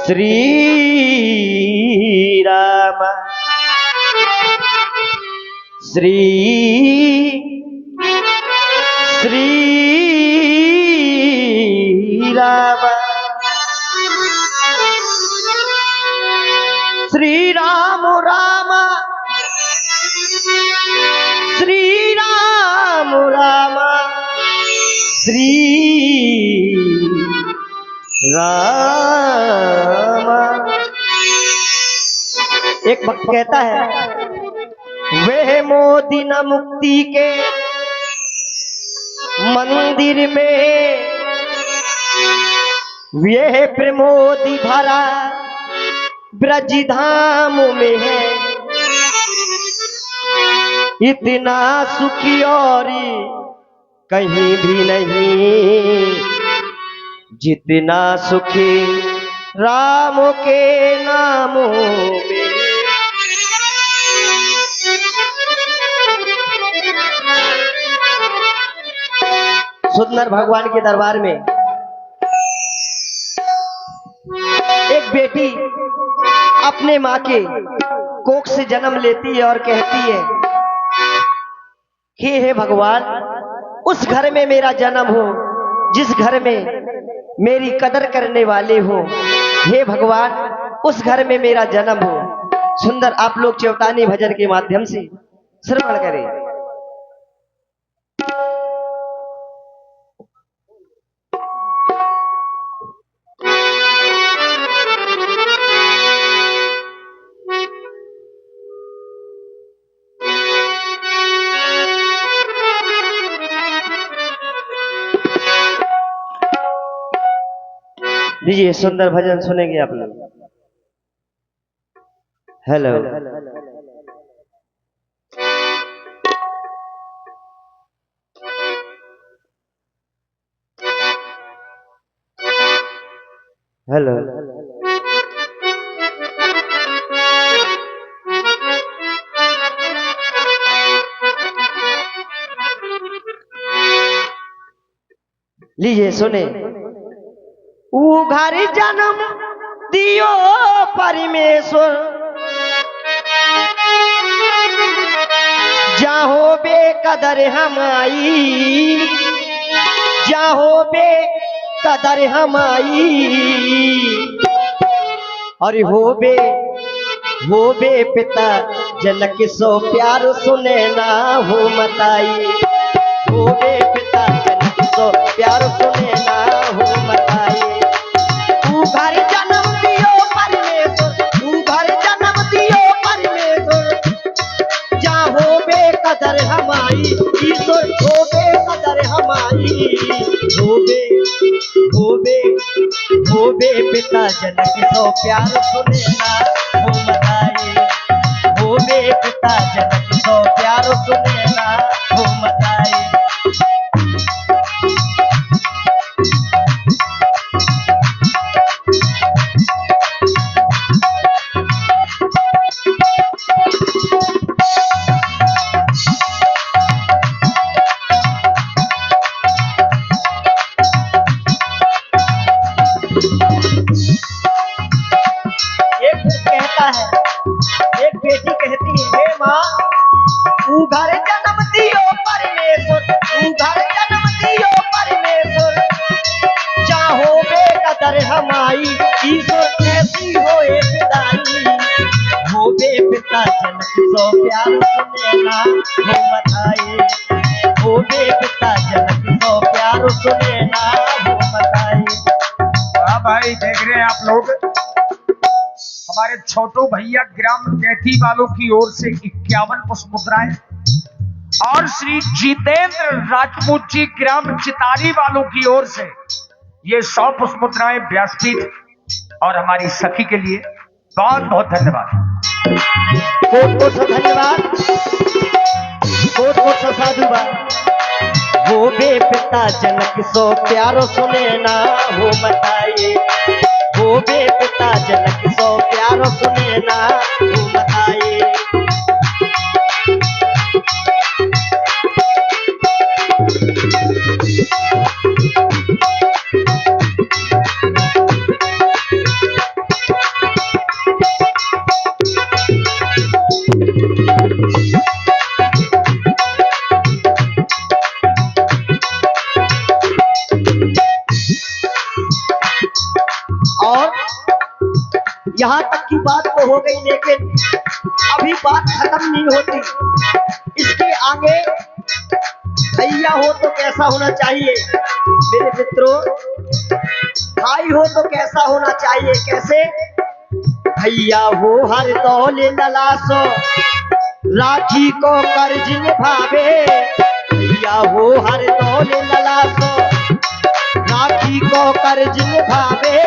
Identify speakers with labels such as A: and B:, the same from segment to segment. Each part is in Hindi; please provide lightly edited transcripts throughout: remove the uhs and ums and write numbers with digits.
A: श्री राम श्री श्री राम श्री राम राम श्री राम राम श्री राम। एक भक्त कहता है, वह मोदी न मुक्ति के मंदिर में, यह प्रमोदी भरा ब्रज धाम में है। इतना सुखी और कहीं भी नहीं, जितना सुखी राम के नामों में। सुंदर भगवान के दरबार में एक बेटी अपने माँ के कोख से जन्म लेती है और कहती है कि हे भगवान, उस घर में मेरा जन्म हो जिस घर में मेरी कदर करने वाले हो। हे भगवान, उस घर में मेरा जन्म हो। सुंदर आप लोग चौतानी भजन के माध्यम से श्रवण करें। लीजिए, सुंदर भजन सुनेंगे आप लोग। हेलो हेलो लीजिए सुने। घर जन्म दियो परमेश्वर, जाहो बेकदर हमाई, जाहो बेकदर हमाई। और हो बे पिता जनक सो प्यार सुने ना हो मताई। हो बे पिता जनक सो प्यार सुने ना हो मताई। घर जन्म दियो परमेश्वर, घर जन्म दियो परमेश्वर, जाहो बेकदर हमाई। ईश्वर हो बेकदर हमाई। हो बे पिता जनक सो प्यार सुने ना हो मताई। हो बे पिता जनक सो प्यार सुने ना हो मताई। एक बेटी कहती है, हे माँ, तू घर जन्म दियो परमेश्वर, तू घर जन्म दियो परमेश्वर, चाहो बेकदर हमाई। ईश्वर कैसी होए पिताई। हो बे पिता जनक सो प्यार सुने ना हो मताई। हो बे पिता जनक सो प्यार सुने ना हो मताई।
B: हाँ भाई, देख रहे हैं आप लोग, हमारे छोटू भैया ग्राम कैथी वालों की ओर से 51 पुष्प मुद्राएं और श्री जितेंद्र राजपूत जी ग्राम चितारी वालों की ओर से ये 100 पुष्प मुद्राएं व्यासपीठ और हमारी सखी के लिए बहुत बहुत धन्यवाद।
A: बहुत बहुत धन्यवाद, बहुत बहुत साधुवाद। वो बे पिता जनक सो प्यारो सुने ना हो मताई। वो बे पिता जनक सो प्यारो सुने ना हो मताई। यहाँ तक की बात तो हो गई, लेकिन अभी बात खत्म नहीं होती। इसके आगे भैया हो तो कैसा होना चाहिए मेरे मित्रों, भाई हो तो कैसा होना चाहिए, कैसे? भैया हो हर दौले ललासो, राखी को कर्ज निभावे। भैया हो हर दौले ललासो, राखी को कर्ज निभावे।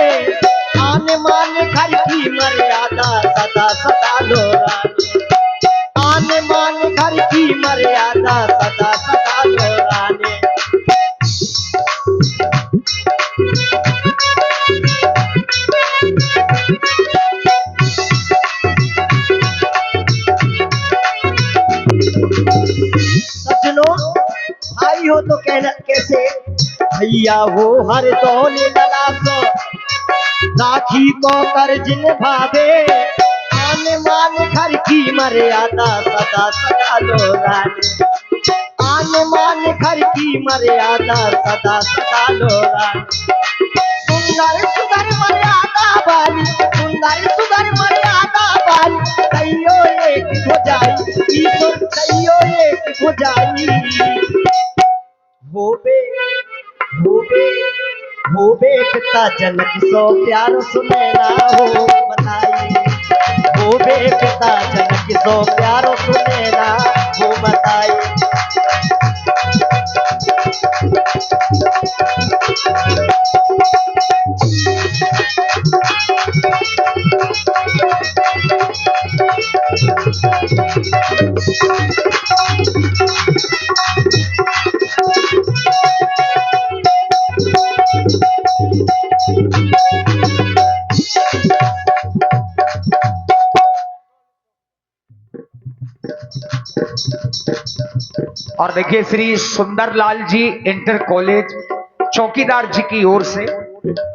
A: आन मान घर की मर्यादा सदा सदा लोराने, आन मान घर की मर्यादा सदा सदा लोराने। सज्जनों, भाई हो तो कहना कैसे? भैया हो हर दौले ललासो, राखी को कर्ज निभावे। आन मान घर की मर्यादा सदा सदा लोराने, आन मान घर की मर्यादा सदा सदा लोराने। सुंदर सुंदर मर्यादा वाली, सुंदर सुंदर मर्यादा वाली, कईयो एक हो जाई, ईश्वर कईयो एक हो जाई। होबे पिता जनक सो प्यारो सुनैना हो बताई। होबे पिता जनक सो प्यारो सुनैना हो बताई।
B: और देखिए श्री सुंदरलाल जी इंटर कॉलेज चौकीदार जी की ओर से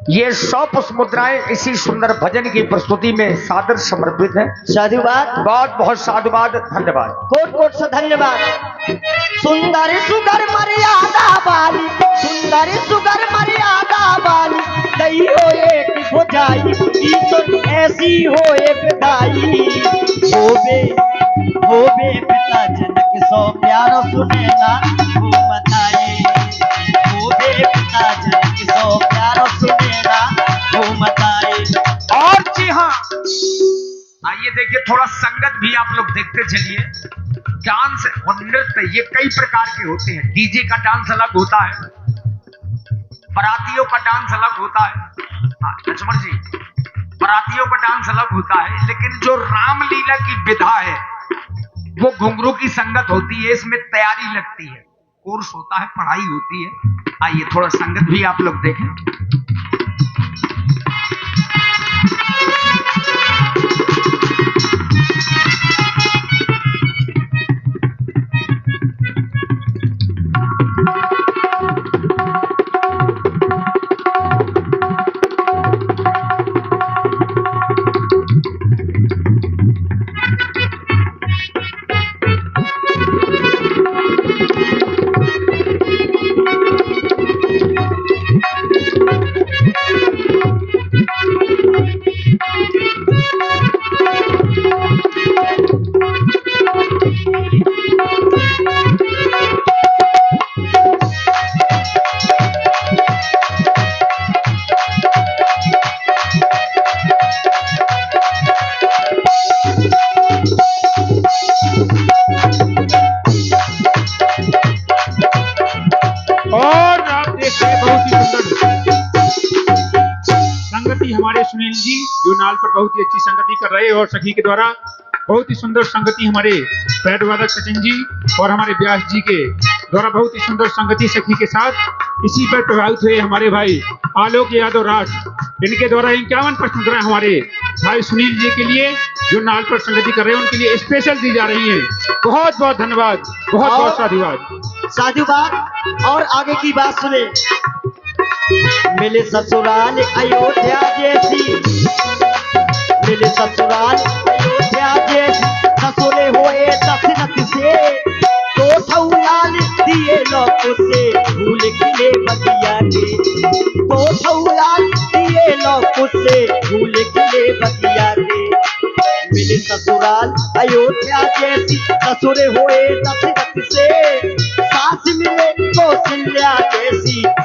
B: ये 100 पुष्प मुद्राएं इसी सुंदर भजन की प्रस्तुति में सादर समर्पित है।
A: साधुवाद,
B: बहुत बहुत साधुवाद, धन्यवाद,
A: कोट कोट से धन्यवाद। सुंदर सुगर मर्यादा वाली, सुंदर सुगर मर्यादा वाली, दैयो एक हो जाई, ईश्वर ऐसी होए विदाई। होबे पिता जनक सो प्यारो सुनैना हो बताई। होबे पिता जनक सो प्यारो सुनैना हो बताई।
B: और जी हाँ, आइए देखिए थोड़ा संगत भी आप लोग देखते चलिए। डांस और नृत्य ये कई प्रकार के होते हैं। डीजे का डांस अलग होता है, बारातियों का डांस अलग होता है। हाँ लक्ष्मण जी, बारातियों का डांस अलग होता है, लेकिन जो रामलीला की विधा है वो घुंघरू की संगत होती है। इसमें तैयारी लगती है, कोर्स होता है, पढ़ाई होती है। आइए थोड़ा संगत भी आप लोग देखें।
C: हमारे सुनील जी जो नाल पर बहुत ही अच्छी संगति कर रहे हैं और सखी के द्वारा बहुत ही सुंदर संगति हमारे पैड वादक सचिन जी और हमारे व्यास जी के द्वारा बहुत ही सुंदर संगति सखी के साथ इसी पर प्रभावित हुए हमारे भाई आलोक यादव राज, इनके द्वारा 51 पुष्प मुद्राएं हमारे भाई सुनील जी के लिए जो नाल पर संगति कर रहे हैं उनके लिए स्पेशल दी जा रही है। बहुत बहुत धन्यवाद, बहुत बहुत साधुवाद।
A: साधुवाद। और आगे की बात सुने। मिले ससुराल अयोध्या जैसी, मिले ससुराल अयोध्या जैसी, ससुरे हुए दशरथ से, तो ठौलाल दिए लोग से भूल खिले बगिया के, तो ठौलाल दिए लोग से भूल खिले बगिया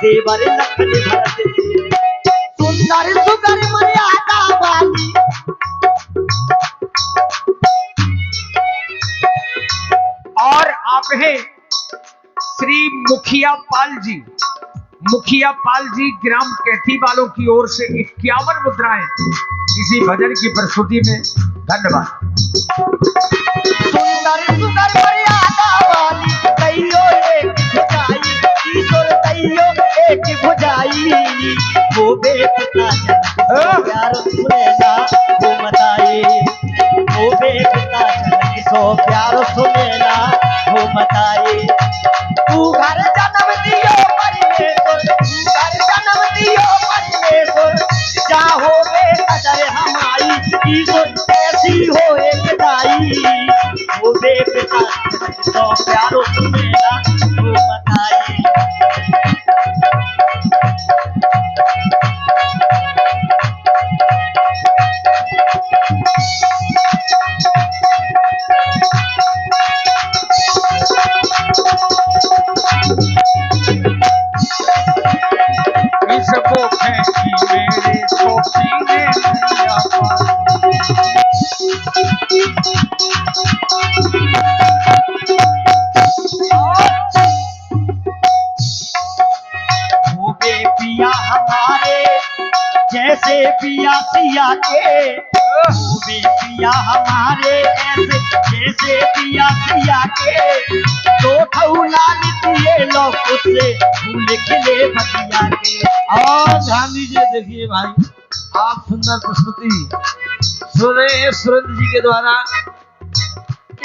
A: देवर लखन भरत से सुंदर सुगर मर्यादा वाली
B: और आप हैं श्री मुखिया पाल जी ग्राम कैथी वालों की ओर से 51 मुद्राएं इसी भजन की प्रस्तुति में। धन्यवाद।
A: सुंदर सुगर मर्यादा वाली तैयो एक भुजाई ईश्वर तैयो एक भुजाई वो बेटा जनक प्यार सुनेला वो बताए वो बेटा जनक सो प्यार सुनेला वो बताए तू घर जन्म दियो परमेश्वर तू घर जन्म दियो परमेश्वर चाहो बेकदर हमारी ईश्वर ऐसी हो एक दाई वो बेटा तो प्यारो सुनेला वो बताए
B: इसको फेंकी मेरे सोची ने लिया
A: वो बे पिया हमारे जैसे पिया सिया के वो बे पिया हमारे ऐसे जैसे पिया सिया के तो ठौला नितिए लो उससे फूल खिले बतिया के।
D: और ध्यान दीजिए, देखिए भाई, आप सुंदर प्रस्तुति सुने सुरेंद्र जी के द्वारा।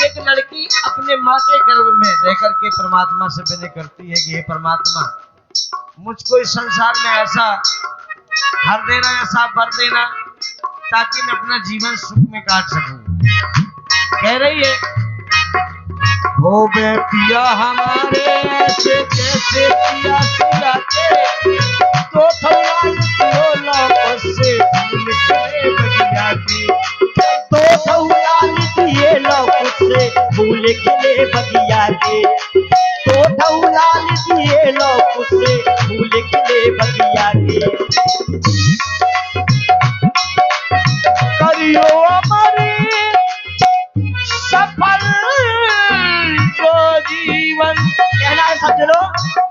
D: एक लड़की अपने माँ के गर्भ में रह करके परमात्मा से विनय करती है कि हे परमात्मा, मुझको इस संसार में ऐसा हर देना, ऐसा वर देना ताकि मैं अपना जीवन सुख में काट सकूं। कह रही है, हो बे पिया हमारे ऐसे जैसे पिया सिया के तो से फूल खिले बगिया के
A: तो ठौला नितिए लो उससे फूल खिले बगिया के तो ठौला नितिए लो उससे फूल खिले बगिया के।
D: करियो अमरी सफल जो जीवन,
A: कहना है समझ लो,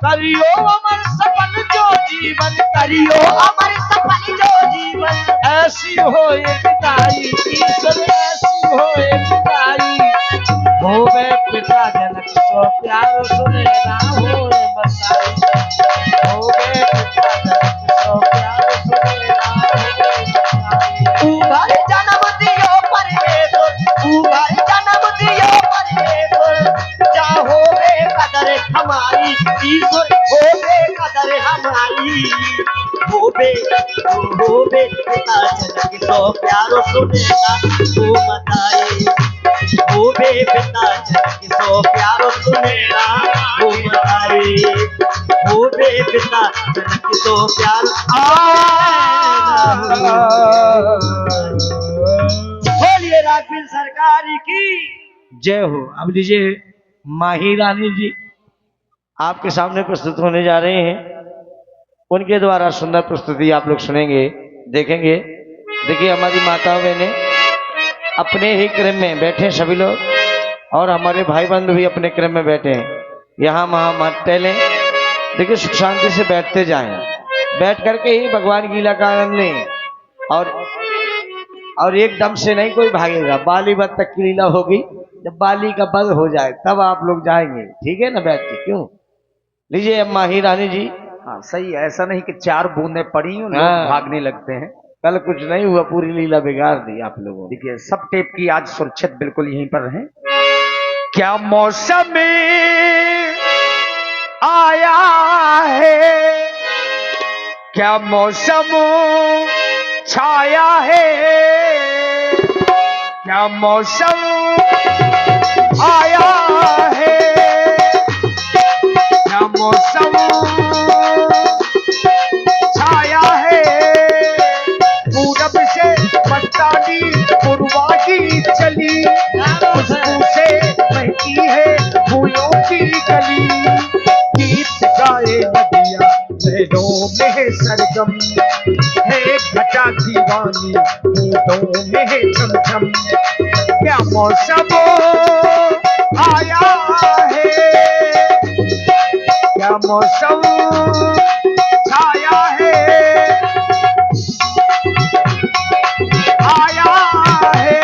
D: करियो अमर सफल जो जीवन,
A: करियो अमर सफल जो जीवन
D: ऐसी हो एक दाई ईश्वर, ऐसी हो एक दाई हो बे पिता जनक सो प्यार सुने ना हो बताई, हो बे पिता जनक सो प्यार सुने ना हो बताई।
A: उघर जन्म दियो परमेश्वर उघर जन्म दियो परमेश्वर चाहो बेकदर हमारी ईश्वर हो बेकदर हमारी हो बे पिता जनक सो प्यारो सुनेगा वो बताए हो बे पिता जनक सो प्यारो सुनेगा वो बताए हो बे पिता जनक सो प्यारो बोलिए राजवीर सरकार की
D: जय हो। अब लीजिए माही रानी जी आपके सामने प्रस्तुत होने जा रहे हैं, उनके द्वारा सुंदर प्रस्तुति आप लोग सुनेंगे, देखेंगे। देखिए हमारी माताओं बहने अपने ही क्रम में बैठे सभी लोग, और हमारे भाई बंधु भी अपने क्रम में बैठे हैं। यहाँ वहाँ मत टहलें, देखिए सुख शांति से बैठते जाएं, बैठ करके ही भगवान की लीला का आनंद लें, और एकदम से नहीं कोई भागेगा। बाली बद तक की लीला होगी, जब बाली का बद हो जाए तब आप लोग जाएंगे, ठीक है ना, बैठ के। क्यों, लीजिए अब माही रानी जी।
B: हाँ सही है, ऐसा नहीं कि 4 बूंदें पड़ी लोग
D: हाँ।
B: भागने लगते हैं।
D: कल कुछ नहीं हुआ, पूरी लीला बिगाड़ दी आप लोगों ने।
B: देखिए सब टेप की आज सुरक्षित बिल्कुल यहीं पर रहे। क्या मौसम आया है, क्या मौसम छाया है, क्या मौसम आया है, क्या मौसम छाया है, पूरब से पट्टानी पूर्वागी चली, खुशबू से महकी है फूलों की गली, गीत गाए नदियां है सरगम, है घटा दीवानी बूंदों में है चमचम। क्या मौसम आया है, क्या मौसम छाया है, आया है,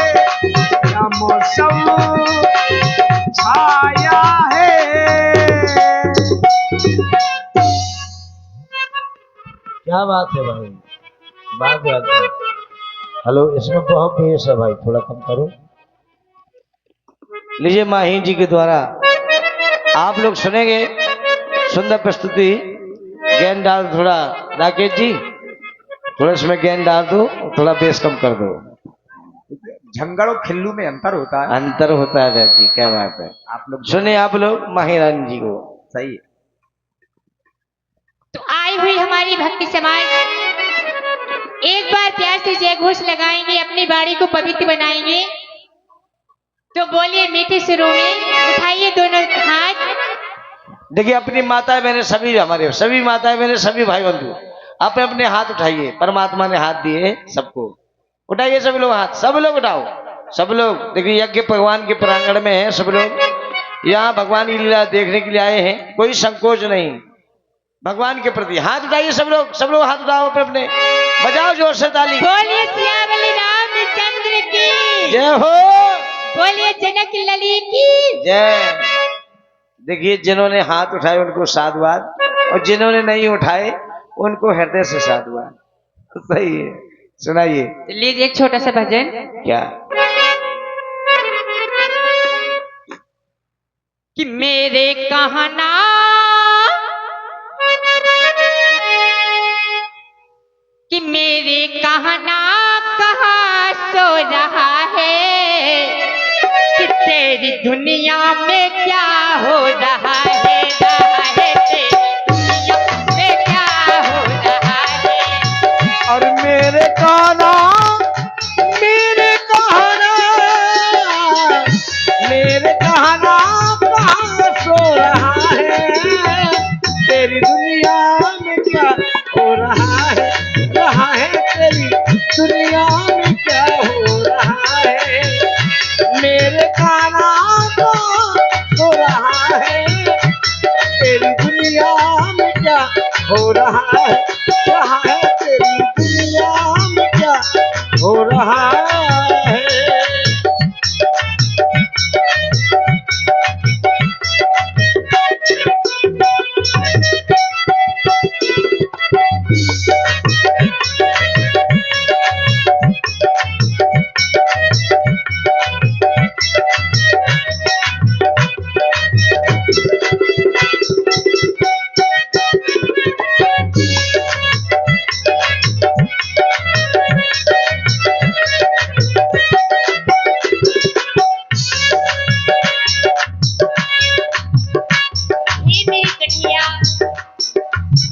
B: क्या मौसम छाया है।
D: क्या बात है भाई, बात है। हेलो, इसमें बहुत बेस है भाई, थोड़ा कम करो। लीजिए माही जी के द्वारा आप लोग सुनेंगे सुंदर प्रस्तुति। गेंद डाल थोड़ा, राकेश जी थोड़ा इसमें गेंद डाल दो, थोड़ा बेस कम कर दो।
B: झंगड़ और खिल्लू में अंतर होता है।
D: अंतर होता है जी, क्या बात है।
B: आप लोग
D: सुने आप लोग माही रानी जी को।
B: सही है।
E: तो आई हुई हमारी भक्ति समाज एक बार प्यार से जय घोष लगाएंगे, अपनी बाड़ी को पवित्र बनाएंगे। तो बोलिए मीठे सुरों में, उठाइए दोनों हाथ।
D: देखिए अपनी माताएं बहनें सभी, हमारे सभी माताएं बहनें सभी भाई बंधु अपने अपने हाथ उठाइए। परमात्मा ने हाथ दिए सबको, उठाइए सभी लोग हाथ, सब लोग उठाओ, सब लोग। देखिए यज्ञ भगवान के प्रांगण में है, सब लोग यहाँ भगवान की लीला देखने के लिए आए हैं, कोई संकोच नहीं। भगवान के प्रति हाथ उठाइए सब लोग, सब लोग हाथ उठाओ अपने अपने, बजाओ जोर से ताली।
E: बोलिए सियावली रामचंद्र की
D: जय हो,
E: बोलिए जनक लली की
D: जय। देखिए जिन्होंने हाथ उठाए उनको साधुवाद, और जिन्होंने नहीं उठाए उनको हृदय से साधुवाद। सही है, सुनाइए।
E: तो लीजिए एक छोटा सा भजन।
D: क्या
E: कि मेरे कहना कि मेरे कहना कहाँ सो रहा है, कि तेरी दुनिया में क्या हो रहा है, तेरी दुनिया में क्या हो रहा है।
D: और मेरे कहना, मेरे कहना, मेरे कहना कहाँ सो रहा है, तेरी दुनिया में क्या हो रहा है, तेरी दुनिया में क्या हो रहा है। मेरे कहना कहाँ सो रहा है, तेरी दुनिया में क्या हो रहा है, तेरी दुनिया में क्या हो रहा है।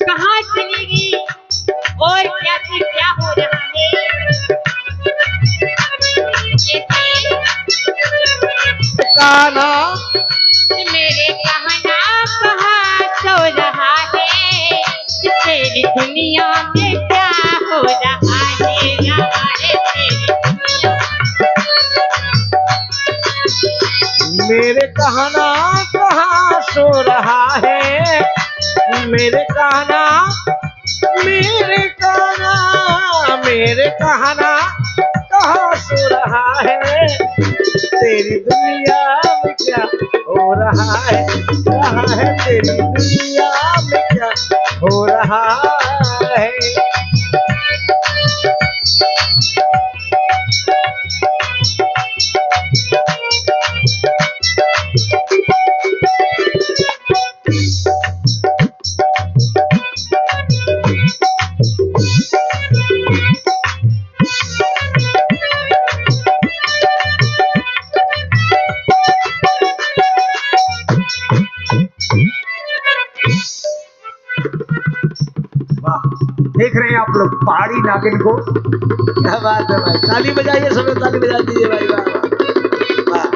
E: कहाँ चलेगी और क्या से क्या हो रहा है।
D: कान्हा
E: मेरे कहना कहाँ सो रहा है, तेरी दुनिया में क्या हो रहा है, तेरी दुनिया।
D: मेरे कहना कहाँ सो रहा है, मेरे कहना, मेरे कहना, मेरे कहना कहाँ सो रहा है, तेरी दुनिया में क्या हो रहा है, कहाँ है तेरी दुनिया में क्या हो रहा है।
B: देख रहे हैं आप लोग पहाड़ी नागिन को।
D: क्या बात है भाई, ताली बजाइए, सब लोग ताली बजा दीजिए भाई। वाह वाह।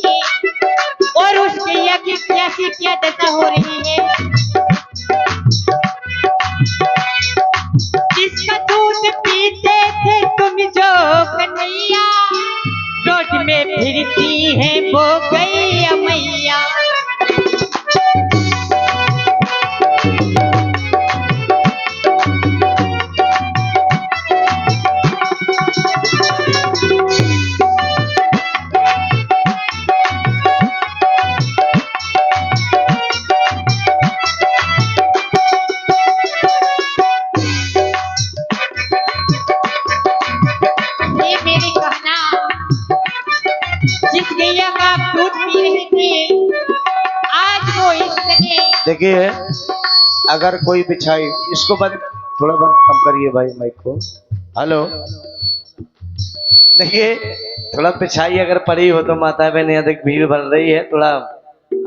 E: है और उस गैया की कैसी क्या दशा हो रही है। जिसका दूध पीते थे तुम जो कन्हैया, रोड में फिरती है वो गैया मैया। ये मेरी कहना, जिस गैया का आप दूध पी रहे थे आज वो इस तरह।
D: देखिए, अगर कोई बिछाई, इसको बंद, थोड़ा बंद कम करिए भाई माइक को। हेलो, देखिए थोड़ा पिछाई अगर पड़ी हो तो माता बहन, यहाँ तक भीड़ भर रही है, थोड़ा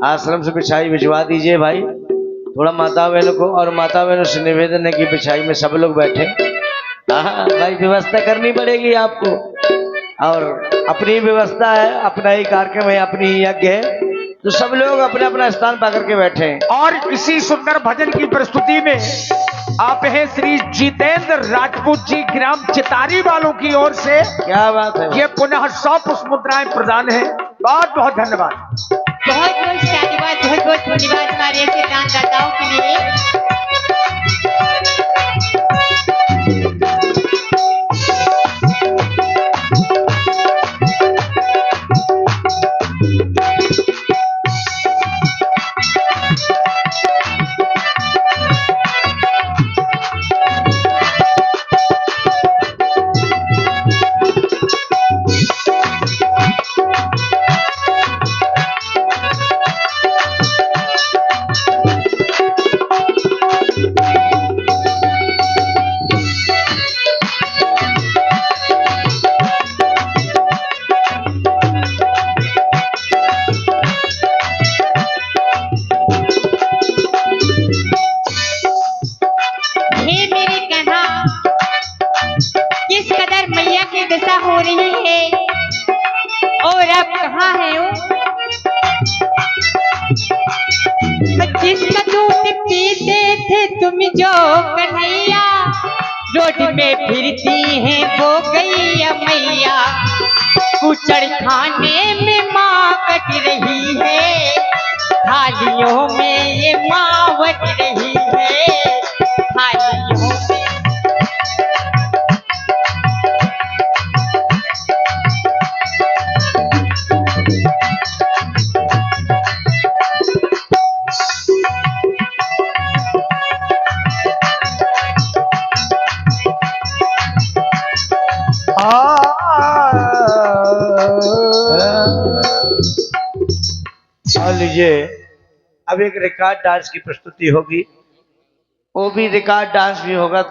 D: आश्रम से पिछाई भिजवा दीजिए भाई, थोड़ा माता बहनों को। और माता बहनों से निवेदन है कि पिछाई में सब लोग बैठे। हाँ भाई, व्यवस्था करनी पड़ेगी आपको, और अपनी व्यवस्था है, अपना ही कार्यक्रम है, अपनी ही यज्ञ है, तो सब लोग अपना अपना स्थान पाकर के बैठे हैं।
B: और इसी सुंदर भजन की प्रस्तुति में आप हैं श्री जितेंद्र राजपूत जी, ग्राम चितारी वालों की ओर से।
D: क्या बात है,
B: ये पुनः 100 पुष्प मुद्राएं प्रदान है। बहुत बहुत धन्यवाद।
E: बहुत बहुत धन्यवाद, बहुत बहुत धन्यवाद हमारे ऐसे दानदाताओं के लिए। दशा हो रही है और आप कहाँ हैं वो? जिसका दूध पीते थे तुम जो कन्हैया, रोड में फिरती हैं वो गैया मैया। कुचड़ खाने में माँ कट रही है, थालियों में ये माँ बट रही है, थालियों में।
D: मान लीजिए, अब एक रिकॉर्ड डांस की प्रस्तुति होगी, वो भी रिकॉर्ड डांस भी होगा। तो